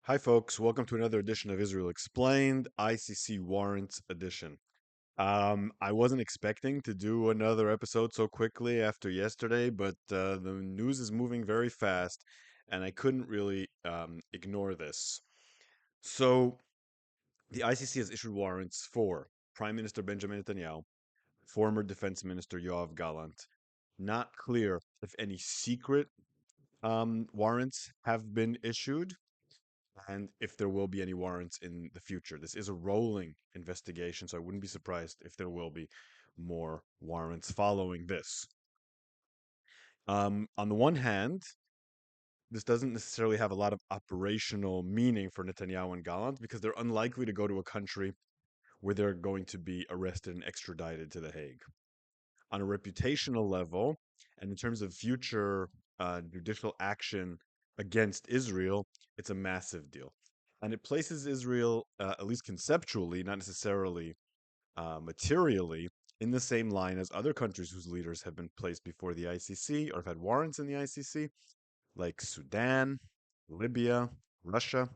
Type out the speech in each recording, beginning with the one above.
Hi, folks. Welcome to another edition of Israel Explained, ICC Warrants edition. I wasn't expecting to do another episode so quickly after yesterday, but the news is moving very fast, and I couldn't really ignore this. So, the ICC has issued warrants for Prime Minister Benjamin Netanyahu, former Defense Minister Yoav Gallant. Not clear if any secret warrants have been issued and if there will be any warrants in the future. This is a rolling investigation, so I wouldn't be surprised if there will be more warrants following this. On the one hand, this doesn't necessarily have a lot of operational meaning for Netanyahu and Gallant because they're unlikely to go to a country where they're going to be arrested and extradited to The Hague. On a reputational level, and in terms of future judicial action against Israel, it's a massive deal. And it places Israel, at least conceptually, not necessarily materially, in the same line as other countries whose leaders have been placed before the ICC or have had warrants in the ICC, like Sudan, Libya, Russia.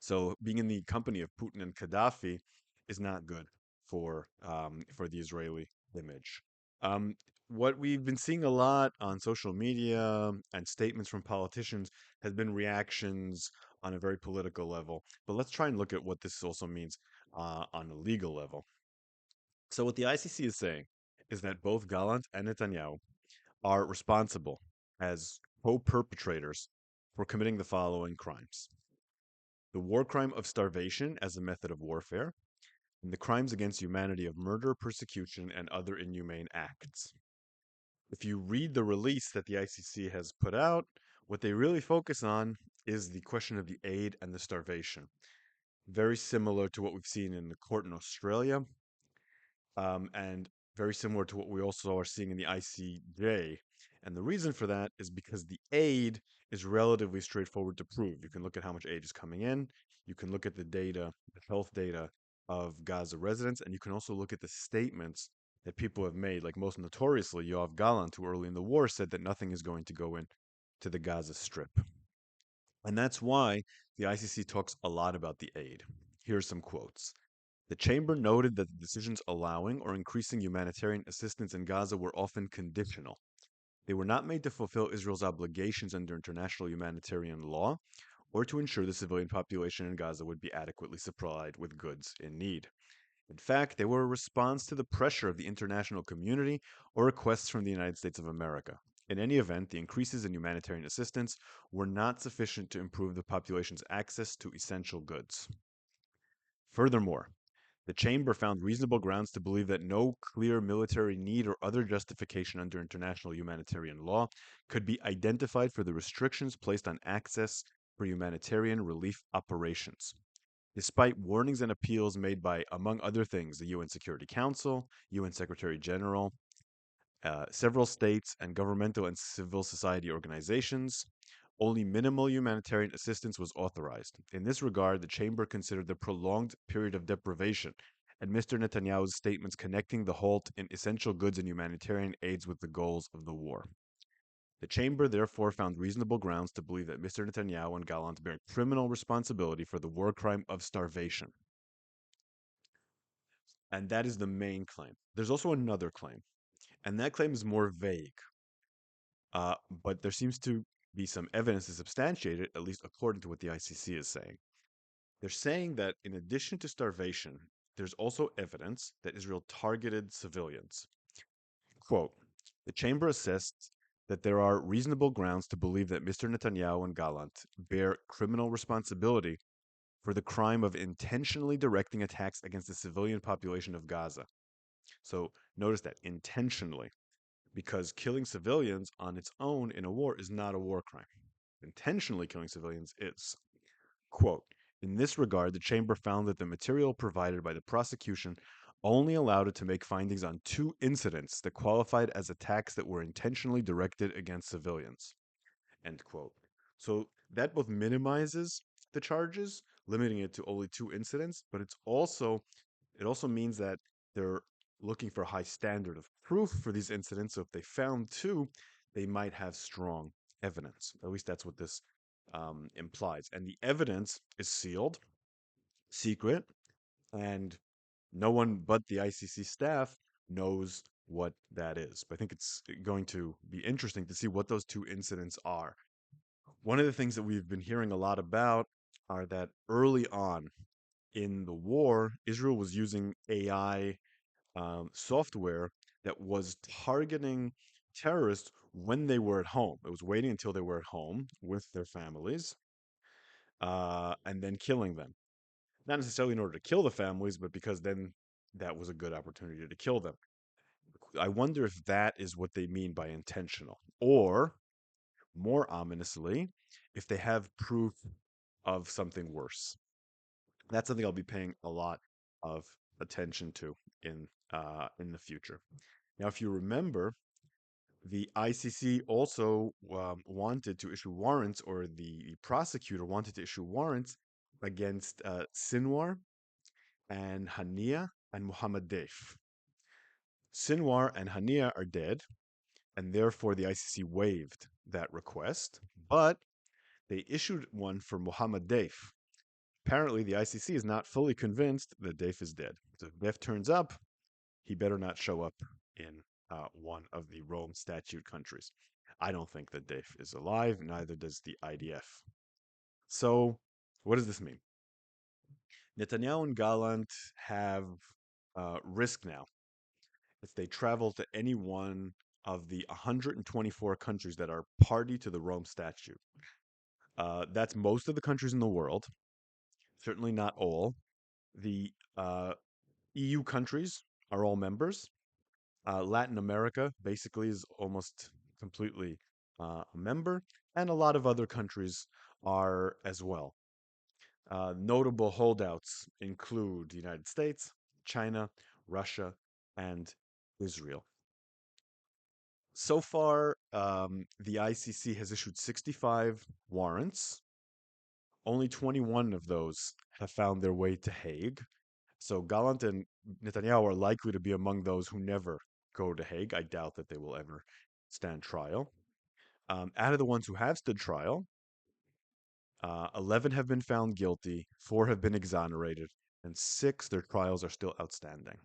So being in the company of Putin and Gaddafi is not good for the Israeli image. Um, what we've been seeing a lot on social media and statements from politicians has been reactions on a very political level. But let's try and look at what this also means on a legal level. So what the ICC is saying is that both Gallant and Netanyahu are responsible as co-perpetrators for committing the following crimes: the war crime of starvation as a method of warfare, and the crimes against humanity of murder, persecution, and other inhumane acts. If you read the release that the ICC has put out, what they really focus on is the question of the aid and the starvation. Very similar to what we've seen in the court in Australia, and very similar to what we also are seeing in the ICJ. And the reason for that is because the aid is relatively straightforward to prove. You can look at how much aid is coming in, you can look at the data, the health data of Gaza residents, and you can also look at the statements that people have made, like most notoriously Yoav Gallant, who early in the war said that nothing is going to go in to the Gaza Strip. And that's why the ICC talks a lot about the aid. Here are some quotes. The chamber noted that the decisions allowing or increasing humanitarian assistance in Gaza were often conditional. They were not made to fulfill Israel's obligations under international humanitarian law or to ensure the civilian population in Gaza would be adequately supplied with goods in need. In fact, they were a response to the pressure of the international community or requests from the United States of America. In any event, the increases in humanitarian assistance were not sufficient to improve the population's access to essential goods. Furthermore, the Chamber found reasonable grounds to believe that no clear military need or other justification under international humanitarian law could be identified for the restrictions placed on access for humanitarian relief operations. Despite warnings and appeals made by, among other things, the UN Security Council, UN Secretary General, several states, and governmental and civil society organizations, only minimal humanitarian assistance was authorized. In this regard, the chamber considered the prolonged period of deprivation and Mr. Netanyahu's statements connecting the halt in essential goods and humanitarian aids with the goals of the war. The chamber therefore found reasonable grounds to believe that Mr. Netanyahu and Gallant bear criminal responsibility for the war crime of starvation. And that is the main claim. There's also another claim, and that claim is more vague. But there seems to be some evidence to substantiate it, at least according to what the ICC is saying. They're saying that in addition to starvation, there's also evidence that Israel targeted civilians. Quote, the chamber assessed that there are reasonable grounds to believe that Mr. Netanyahu and Gallant bear criminal responsibility for the crime of intentionally directing attacks against the civilian population of Gaza. So notice that intentionally, because killing civilians on its own in a war is not a war crime. Intentionally killing civilians is. Quote, in this regard, the chamber found that the material provided by the prosecution only allowed it to make findings on two incidents that qualified as attacks that were intentionally directed against civilians. End quote. So that both minimizes the charges, limiting it to only two incidents, but it also means that they're looking for a high standard of proof for these incidents. So if they found two, they might have strong evidence. At least that's what this implies. And the evidence is sealed, secret, and no one but the ICC staff knows what that is. But I think it's going to be interesting to see what those two incidents are. One of the things that we've been hearing a lot about are that early on in the war, Israel was using AI software that was targeting terrorists when they were at home. It was waiting until they were at home with their families and then killing them. Not necessarily in order to kill the families, but because then that was a good opportunity to kill them. I wonder if that is what they mean by intentional, or more ominously, if they have proof of something worse. That's something I'll be paying a lot of attention to in the future. Now, if you remember, the ICC also wanted to issue warrants, or the prosecutor wanted to issue warrants against Sinwar and Hania and Muhammad Deif. Sinwar and Hania are dead, and therefore the ICC waived that request, but they issued one for Muhammad Deif. Apparently, the ICC is not fully convinced that Deif is dead. So if Deif turns up, he better not show up in one of the Rome Statute countries. I don't think that Deif is alive, neither does the IDF. So, what does this mean? Netanyahu and Gallant have risk now if they travel to any one of the 124 countries that are party to the Rome Statute. That's most of the countries in the world, certainly not all. The EU countries are all members. Latin America basically is almost completely a member, and a lot of other countries are as well. Notable holdouts include the United States, China, Russia, and Israel. So far, the ICC has issued 65 warrants. Only 21 of those have found their way to Hague. So Gallant and Netanyahu are likely to be among those who never go to Hague. I doubt that they will ever stand trial. Out of the ones who have stood trial, 11 have been found guilty, 4 have been exonerated, and 6, their trials are still outstanding.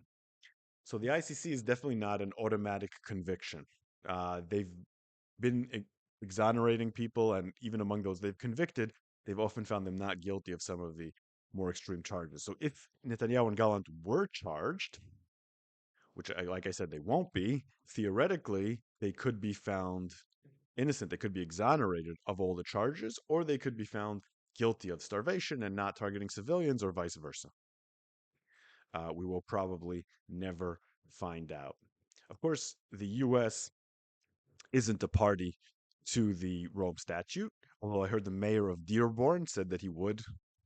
So the ICC is definitely not an automatic conviction. They've been exonerating people, and even among those they've convicted, they've often found them not guilty of some of the more extreme charges. So if Netanyahu and Gallant were charged, which, like I said, they won't be, theoretically, they could be found innocent. They could be exonerated of all the charges, or they could be found guilty of starvation and not targeting civilians, or vice versa. We will probably never find out. Of course, the U.S. isn't a party to the Rome Statute, although I heard the mayor of Dearborn said that he would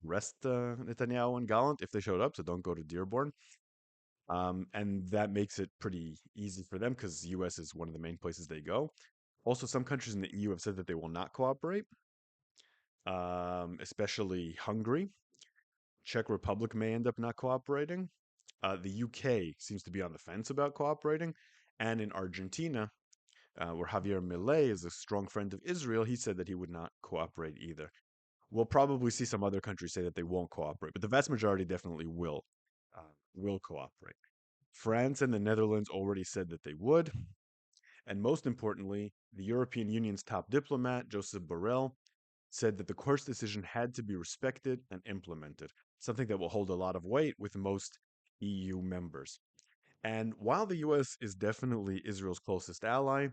arrest Netanyahu and Gallant if they showed up, so don't go to Dearborn. And that makes it pretty easy for them because the U.S. is one of the main places they go. Also, some countries in the EU have said that they will not cooperate, especially Hungary. Czech Republic may end up not cooperating. The UK seems to be on the fence about cooperating. And in Argentina, where Javier Milei is a strong friend of Israel, he said that he would not cooperate either. We'll probably see some other countries say that they won't cooperate, but the vast majority definitely will cooperate. France and the Netherlands already said that they would. And most importantly, the European Union's top diplomat, Joseph Borrell, said that the court's decision had to be respected and implemented, something that will hold a lot of weight with most EU members. And while the US is definitely Israel's closest ally,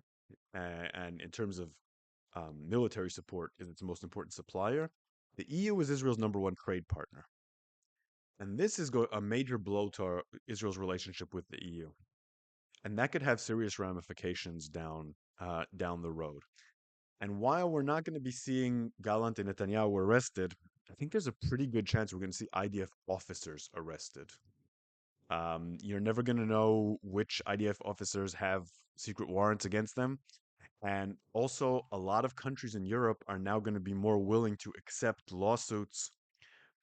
and in terms of military support is its most important supplier, the EU is Israel's number one trade partner. And this is a major blow to Israel's relationship with the EU. And that could have serious ramifications down the road. And while we're not going to be seeing Gallant and Netanyahu arrested, I think there's a pretty good chance we're going to see IDF officers arrested. You're never going to know which IDF officers have secret warrants against them. And also, a lot of countries in Europe are now going to be more willing to accept lawsuits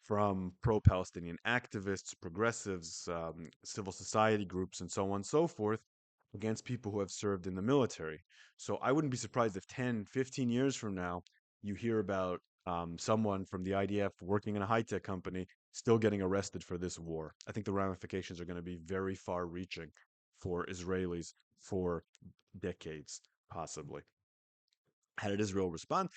from pro Palestinian activists, progressives, civil society groups, and so on and so forth against people who have served in the military. So I wouldn't be surprised if 10, 15 years from now, you hear about someone from the IDF working in a high-tech company still getting arrested for this war. I think the ramifications are going to be very far-reaching for Israelis for decades, possibly. How did Israel respond?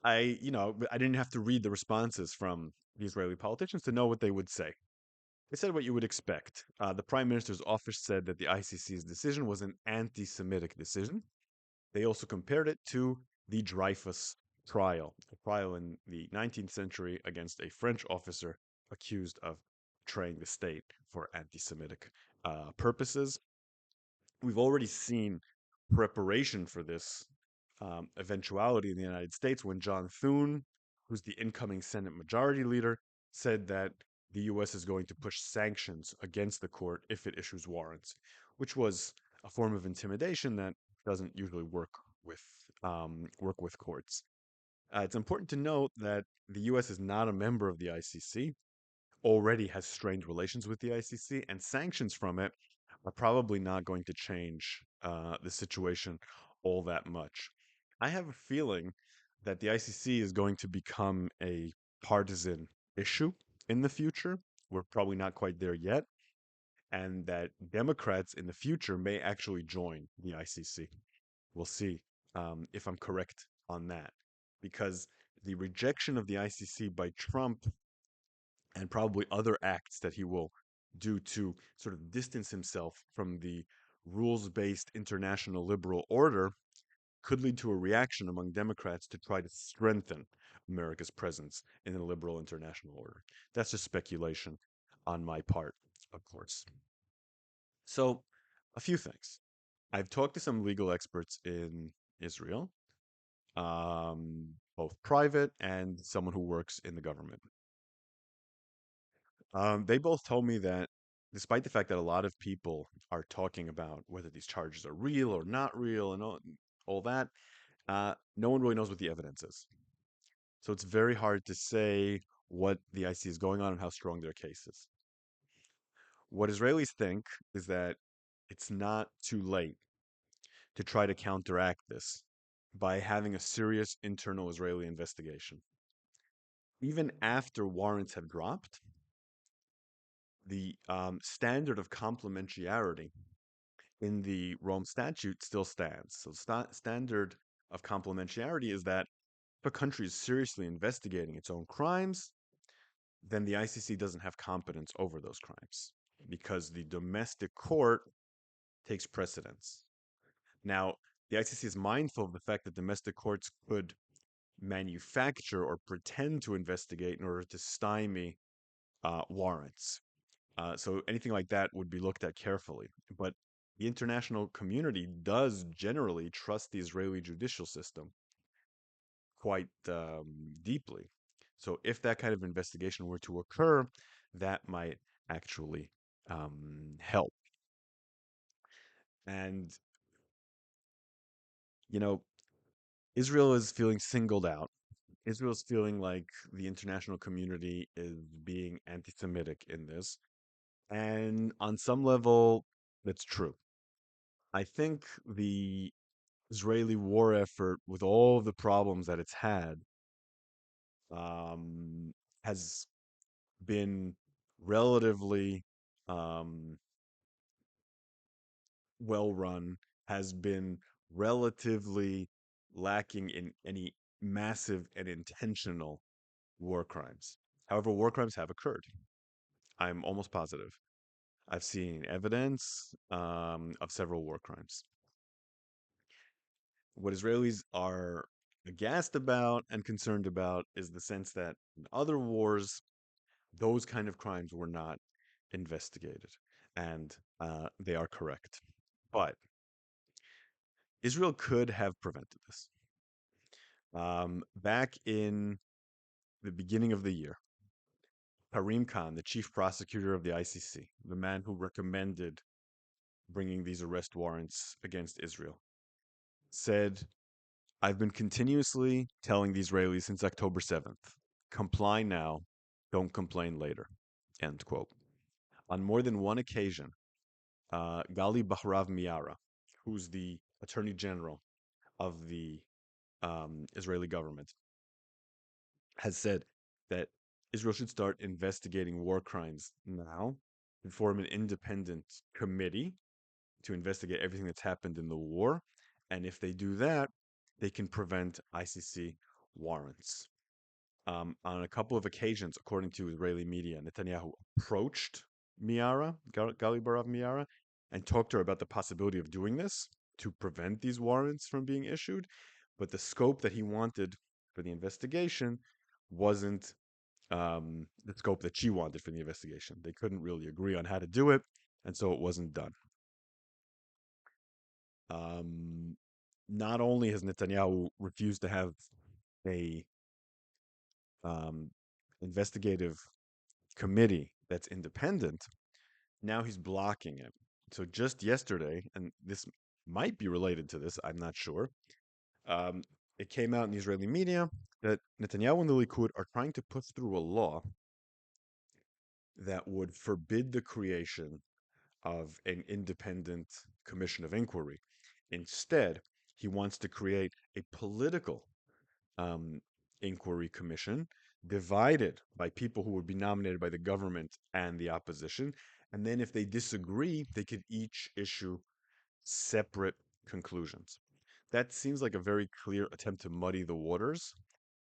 I didn't have to read the responses from the Israeli politicians to know what they would say. They said what you would expect. The Prime Minister's office said that the ICC's decision was an anti Semitic decision. They also compared it to the Dreyfus trial, a trial in the 19th century against a French officer accused of betraying the state for anti Semitic purposes. We've already seen preparation for this eventuality in the United States when John Thune, who's the incoming Senate Majority Leader, said that the U.S. is going to push sanctions against the court if it issues warrants, which was a form of intimidation that doesn't usually work with courts. It's important to note that the U.S. is not a member of the ICC, already has strained relations with the ICC, and sanctions from it are probably not going to change the situation all that much. I have a feeling that the ICC is going to become a partisan issue in the future. We're probably not quite there yet, and that Democrats in the future may actually join the ICC. We'll see if I'm correct on that, because the rejection of the ICC by Trump and probably other acts that he will do to sort of distance himself from the rules based international liberal order could lead to a reaction among Democrats to try to strengthen America's presence in the liberal international order. That's just speculation on my part, of course. So, a few things. I've talked to some legal experts in Israel, both private and someone who works in the government. They both told me that despite the fact that a lot of people are talking about whether these charges are real or not real and all that, no one really knows what the evidence is. So it's very hard to say what the IC is going on and how strong their case is. What Israelis think is that it's not too late to try to counteract this by having a serious internal Israeli investigation. Even after warrants have dropped, the standard of complementarity in the Rome Statute still stands. So, standard of complementarity is that if a country is seriously investigating its own crimes, then the ICC doesn't have competence over those crimes because the domestic court takes precedence. Now, the ICC is mindful of the fact that domestic courts could manufacture or pretend to investigate in order to stymie warrants. So anything like that would be looked at carefully. But the international community does generally trust the Israeli judicial system quite deeply. So if that kind of investigation were to occur, that might actually help. And, you know, Israel is feeling singled out. Israel is feeling like the international community is being anti Semitic in this. And on some level, that's true. I think the Israeli war effort, with all of the problems that it's had, um, has been relatively um, well run, has been relatively lacking in any massive and intentional war crimes. However, war crimes have occurred. I'm almost positive. I've seen evidence of several war crimes. What Israelis are aghast about and concerned about is the sense that in other wars, those kind of crimes were not investigated. And they are correct. But Israel could have prevented this. Back in the beginning of the year, Karim Khan, the chief prosecutor of the ICC, the man who recommended bringing these arrest warrants against Israel, said, I've been continuously telling the Israelis since October 7th, comply now, don't complain later. End quote. On more than one occasion, Gali Bahrav Miara, who's the attorney general of the Israeli government, has said that Israel should start investigating war crimes now and form an independent committee to investigate everything that's happened in the war. And if they do that, they can prevent ICC warrants. On a couple of occasions, according to Israeli media, Netanyahu approached Gali Barav Miara, and talked to her about the possibility of doing this to prevent these warrants from being issued. But the scope that he wanted for the investigation wasn't the scope that she wanted for the investigation. They couldn't really agree on how to do it, and so it wasn't done. Um, Not only has Netanyahu refused to have a um, investigative committee that's independent, now he's blocking it. So just yesterday, and this might be related to this, I'm not sure. Um, it came out in the Israeli media that Netanyahu and the Likud are trying to put through a law that would forbid the creation of an independent commission of inquiry. Instead, he wants to create a political um, inquiry commission divided by people who would be nominated by the government and the opposition. And then, if they disagree, they could each issue separate conclusions. That seems like a very clear attempt to muddy the waters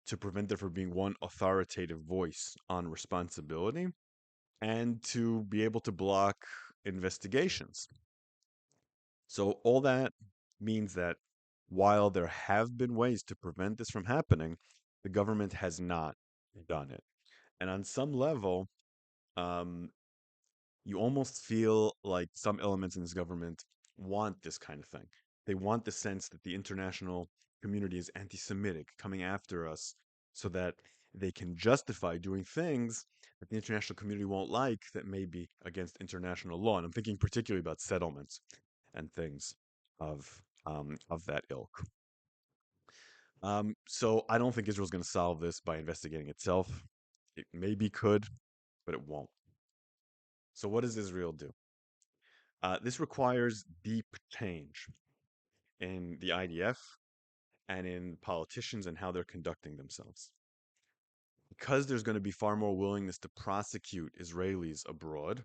to prevent there from being one authoritative voice on responsibility and to be able to block investigations. So, all that means that while there have been ways to prevent this from happening, the government has not done it. And on some level, um, you almost feel like some elements in this government want this kind of thing. They want the sense that the international community is anti Semitic, coming after us, so that they can justify doing things that the international community won't like that may be against international law. And I'm thinking particularly about settlements and things of that ilk. So I don't think Israel's going to solve this by investigating itself. It maybe could, but it won't. So what does Israel do? This requires deep change in the IDF and in politicians and how they're conducting themselves. Because there's going to be far more willingness to prosecute Israelis abroad,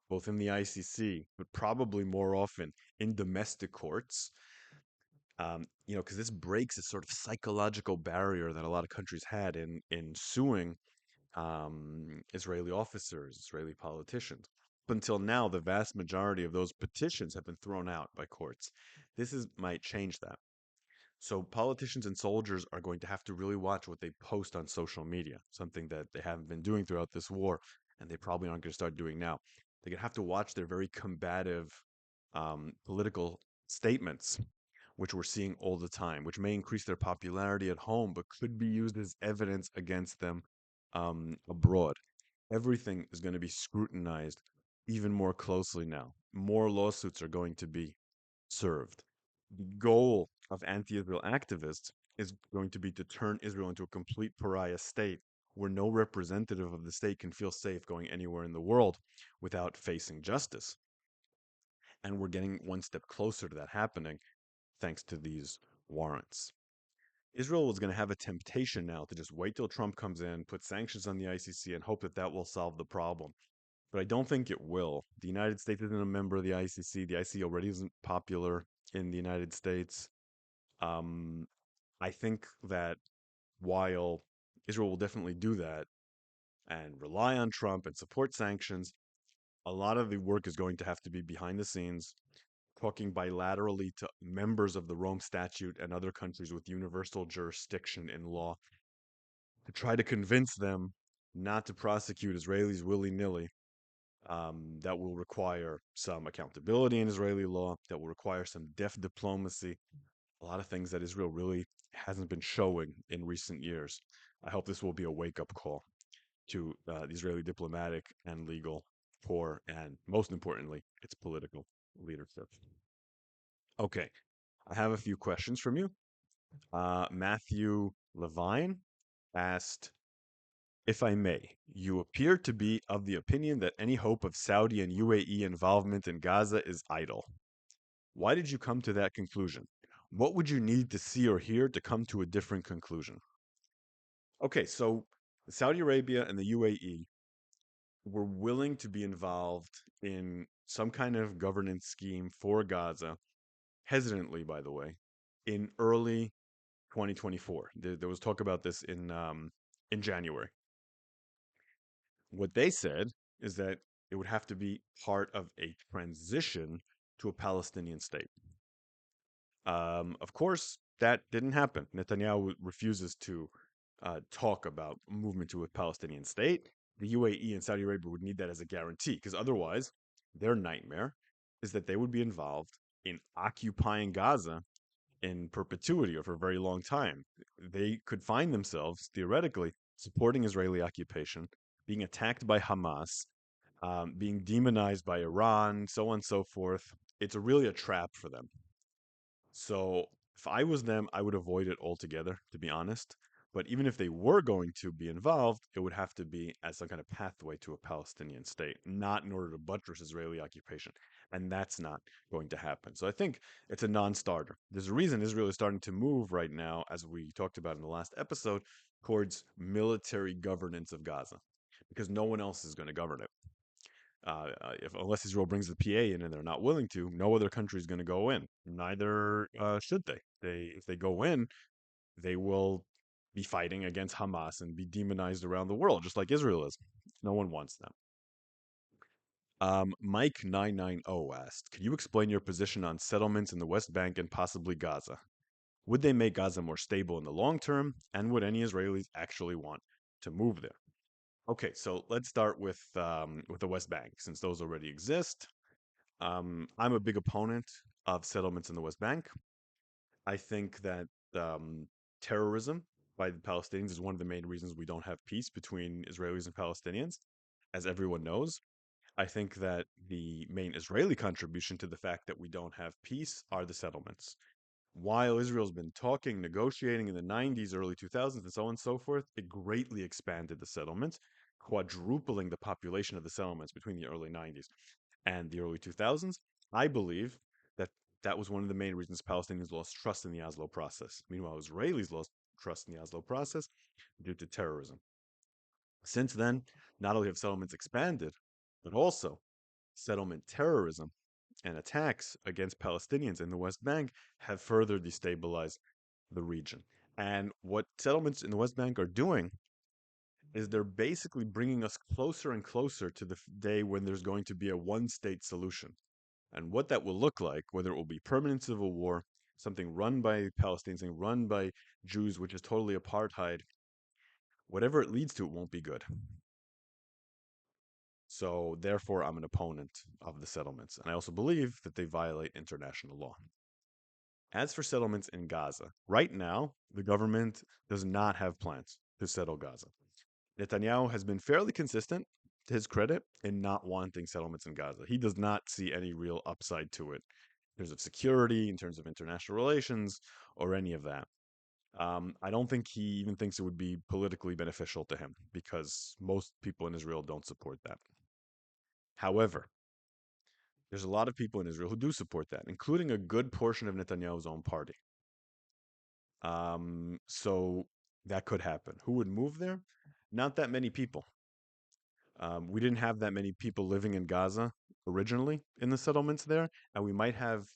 both in the ICC, but probably more often in domestic courts, because this breaks a sort of psychological barrier that a lot of countries had in suing Israeli officers, Israeli politicians. Up until now, the vast majority of those petitions have been thrown out by courts. Might change that. So politicians and soldiers are going to have to really watch what they post on social media, something that they haven't been doing throughout this war, and they probably aren't going to start doing now. They're going to have to watch their very combative political statements, which we're seeing all the time, which may increase their popularity at home, but could be used as evidence against them abroad. Everything is going to be scrutinized even more closely now. More lawsuits are going to be served. The goal of anti Israel activists is going to be to turn Israel into a complete pariah state where no representative of the state can feel safe going anywhere in the world without facing justice. And we're getting one step closer to that happening thanks to these warrants. Israel was going to have a temptation now to just wait till Trump comes in, put sanctions on the ICC, and hope that that will solve the problem. But I don't think it will. The United States isn't a member of the ICC. The ICC already isn't popular in the United States. Um, I think that while Israel will definitely do that and rely on Trump and support sanctions, a lot of the work is going to have to be behind the scenes, talking bilaterally to members of the Rome Statute and other countries with universal jurisdiction in law to try to convince them not to prosecute Israelis willy nilly. That will require some accountability in Israeli law, that will require some deft diplomacy, a lot of things that Israel really hasn't been showing in recent years. I hope this will be a wake up call to the Israeli diplomatic and legal corps, and most importantly, its political leadership. Okay, I have a few questions from you. Matthew Levine asked, if I may, you appear to be of the opinion that any hope of Saudi and UAE involvement in Gaza is idle. Why did you come to that conclusion? What would you need to see or hear to come to a different conclusion? Okay, so Saudi Arabia and the UAE were willing to be involved in some kind of governance scheme for Gaza, hesitantly, by the way, in early 2024. There was talk about this in January. What they said is that it would have to be part of a transition to a Palestinian state. Of course, that didn't happen. Netanyahu refuses to talk about movement to a Palestinian state. The UAE and Saudi Arabia would need that as a guarantee, because otherwise, their nightmare is that they would be involved in occupying Gaza in perpetuity or for a very long time. They could find themselves, theoretically, supporting Israeli occupation, being attacked by Hamas, being demonized by Iran, so on and so forth. It's really a trap for them. So if I was them, I would avoid it altogether, to be honest. But even if they were going to be involved, it would have to be as some kind of pathway to a Palestinian state, not in order to buttress Israeli occupation. And that's not going to happen. So I think it's a non starter. There's a reason Israel is starting to move right now, as we talked about in the last episode, towards military governance of Gaza, because no one else is going to govern it. If unless Israel brings the PA in and they're not willing to, no other country is going to go in. Neither should they. If they go in, they will be fighting against Hamas and be demonized around the world, just like Israel is. No one wants them. Mike 990 asked, "Can you explain your position on settlements in the West Bank and possibly Gaza? Would they make Gaza more stable in the long term, and would any Israelis actually want to move there?" Okay, so let's start with the West Bank, since those already exist. I'm a big opponent of settlements in the West Bank. I think that um, terrorism by the Palestinians is one of the main reasons we don't have peace between Israelis and Palestinians, as everyone knows. I think that the main Israeli contribution to the fact that we don't have peace are the settlements. While Israel's been talking, negotiating in the 90s, early 2000s, and so on and so forth, it greatly expanded the settlements, quadrupling the population of the settlements between the early 90s and the early 2000s. I believe that that was one of the main reasons Palestinians lost trust in the Oslo process. Meanwhile, Israelis lost trust in the Oslo process due to terrorism. Since then, not only have settlements expanded, but also settlement terrorism and attacks against Palestinians in the West Bank have further destabilized the region. And what settlements in the West Bank are doing is they're basically bringing us closer and closer to the day when there's going to be a one state solution. And what that will look like, whether it will be permanent civil war, something run by Palestinians, something run by Jews, which is totally apartheid, whatever it leads to, it won't be good. So, therefore, I'm an opponent of the settlements. And I also believe that they violate international law. As for settlements in Gaza, right now, the government does not have plans to settle Gaza. Netanyahu has been fairly consistent, to his credit, in not wanting settlements in Gaza. He does not see any real upside to it in terms of security, in terms of international relations, or any of that. I don't think he even thinks it would be politically beneficial to him because most people in Israel don't support that. However, there's a lot of people in Israel who do support that, including a good portion of Netanyahu's own party. So that could happen. Who would move there? Not that many people. We didn't have that many people living in Gaza originally in the settlements there, and we might have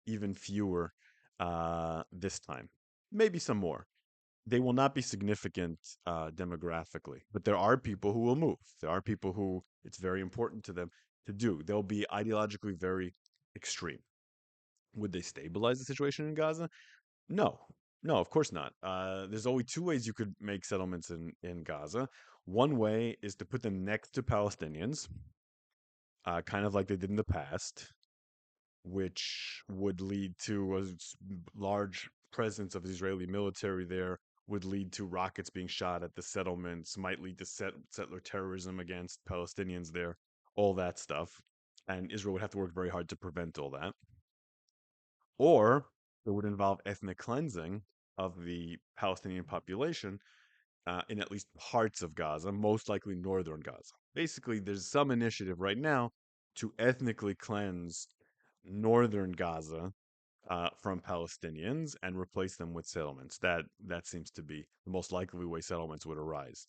even fewer this time. Maybe some more. They will not be significant demographically, but there are people who will move. There are people who it's very important to them to do. They'll be ideologically very extreme. Would they stabilize the situation in Gaza? No, no, of course not. There's only two ways you could make settlements in Gaza. One way is to put them next to Palestinians, kind of like they did in the past, which would lead to a large presence of the Israeli military there, would lead to rockets being shot at the settlements, might lead to settler terrorism against Palestinians there, all that stuff. And Israel would have to work very hard to prevent all that. Or it would involve ethnic cleansing of the Palestinian population in at least parts of Gaza, most likely northern Gaza. Basically, there's some initiative right now to ethnically cleanse northern Gaza from Palestinians and replace them with settlements. That seems to be the most likely way settlements would arise.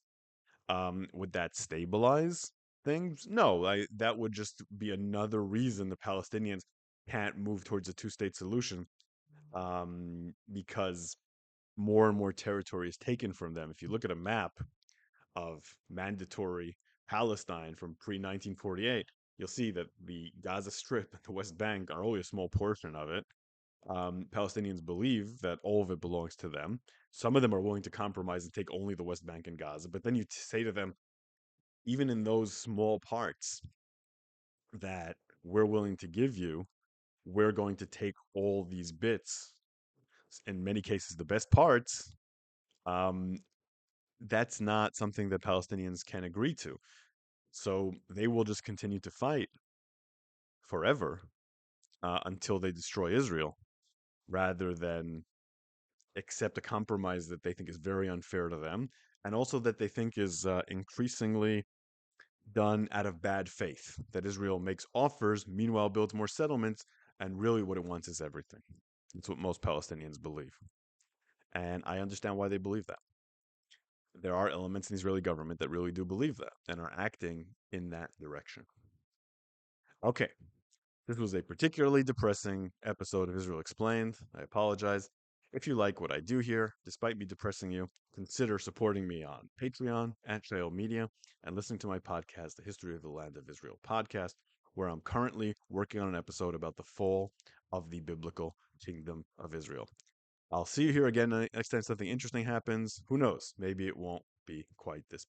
Would that stabilize things? No, that would just be another reason the Palestinians can't move towards a two-state solution, because more and more territory is taken from them. If you look at a map of mandatory Palestine from pre-1948, you'll see that the Gaza Strip and the West Bank are only a small portion of it. Palestinians believe that all of it belongs to them. Some of them are willing to compromise and take only the West Bank and Gaza. But then you say to them, even in those small parts that we're willing to give you, we're going to take all these bits, in many cases, the best parts. Um, that's not something that Palestinians can agree to. So they will just continue to fight forever until they destroy Israel, rather than accept a compromise that they think is very unfair to them, and also that they think is increasingly done out of bad faith. That Israel makes offers, meanwhile builds more settlements, and really what it wants is everything. That's what most Palestinians believe. And I understand why they believe that. There are elements in the Israeli government that really do believe that and are acting in that direction. Okay, this was a particularly depressing episode of Israel Explained. I apologize. If you like what I do here, despite me depressing you, consider supporting me on Patreon at Shael Media and listening to my podcast, The History of the Land of Israel podcast, where I'm currently working on an episode about the fall of the biblical kingdom of Israel. I'll see you here again next time something interesting happens. Who knows? Maybe it won't be quite this